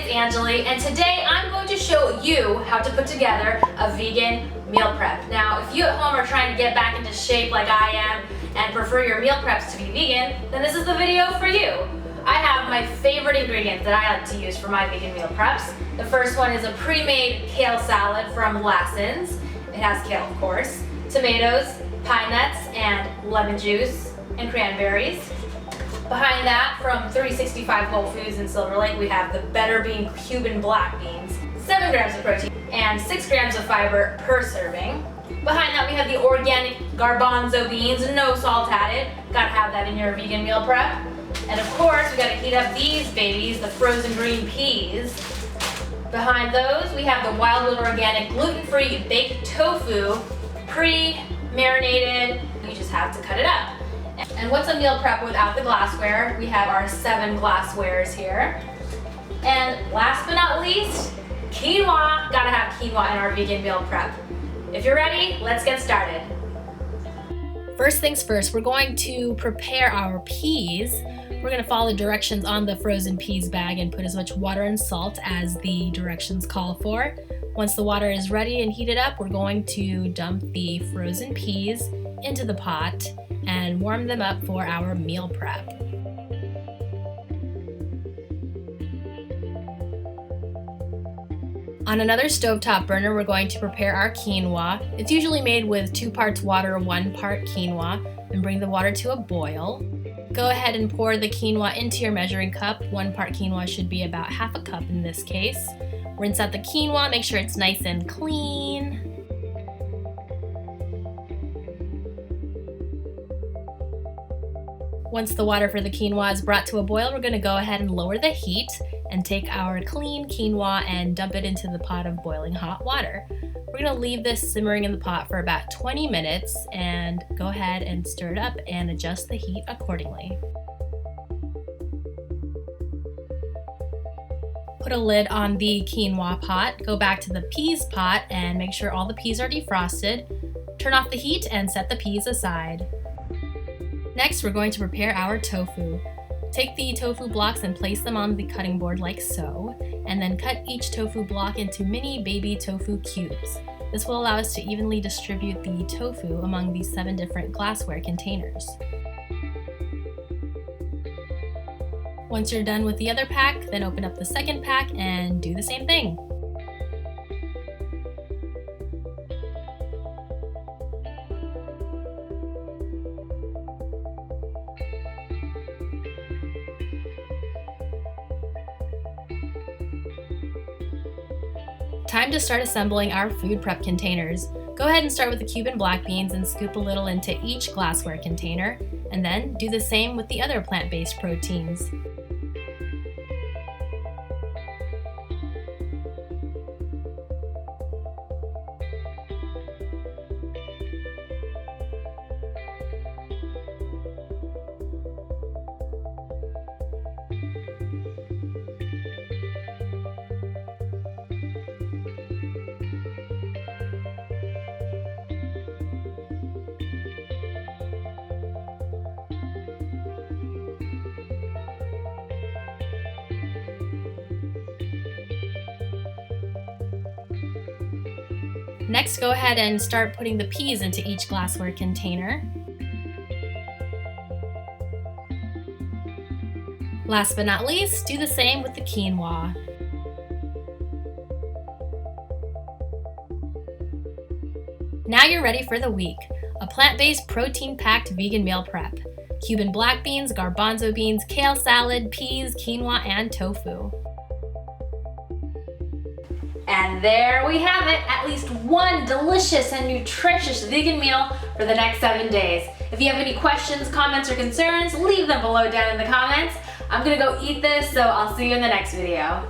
Angeli, and today I'm going to show you how to put together a vegan meal prep. Now, if you at home are trying to get back into shape like I am and prefer your meal preps to be vegan, then this is the video for you. I have my favorite ingredient that I like to use for my vegan meal preps. The first one is a pre-made kale salad from Lassen's. It has kale, of course, tomatoes, pine nuts, and lemon juice, and cranberries. Behind that, from 365 Whole Foods in Silver Lake, we have the Better Bean Cuban black beans, 7 grams of protein, and 6 grams of fiber per serving. Behind that, we have the organic garbanzo beans, no salt added. Gotta have that in your vegan meal prep. And of course, we gotta heat up these babies, the frozen green peas. Behind those, we have the Wildwood Organic gluten-free baked tofu, pre-marinated. You just have to cut it up. And what's a meal prep without the glassware? We have our 7 glasswares here. And last but not least, quinoa. Gotta have quinoa in our vegan meal prep. If you're ready, let's get started. First things first, we're going to prepare our peas. We're going to follow the directions on the frozen peas bag and put as much water and salt as the directions call for. Once the water is ready and heated up, we're going to dump the frozen peas into the pot and warm them up for our meal prep. On another stovetop burner, we're going to prepare our quinoa. It's usually made with 2 parts water, 1 part quinoa, and bring the water to a boil. Go ahead and pour the quinoa into your measuring cup. 1 part quinoa should be about half a cup in this case. Rinse out the quinoa, make sure it's nice and clean. Once the water for the quinoa is brought to a boil, we're going to go ahead and lower the heat and take our clean quinoa and dump it into the pot of boiling hot water. We're going to leave this simmering in the pot for about 20 minutes and go ahead and stir it up and adjust the heat accordingly. Put a lid on the quinoa pot, go back to the peas pot and make sure all the peas are defrosted. Turn off the heat and set the peas aside. Next, we're going to prepare our tofu. Take the tofu blocks and place them on the cutting board like so, and then cut each tofu block into mini baby tofu cubes. This will allow us to evenly distribute the tofu among these 7 different glassware containers. Once you're done with the other pack, then open up the second pack and do the same thing. Time to start assembling our food prep containers. Go ahead and start with the Cuban black beans and scoop a little into each glassware container, and then do the same with the other plant-based proteins. Next, go ahead and start putting the peas into each glassware container. Last but not least, do the same with the quinoa. Now you're ready for the week. A plant-based, protein-packed vegan meal prep. Cuban black beans, garbanzo beans, kale salad, peas, quinoa, and tofu. And there we have it, at least one delicious and nutritious vegan meal for the next 7 days. If you have any questions, comments, or concerns, leave them below down in the comments. I'm gonna go eat this, so I'll see you in the next video.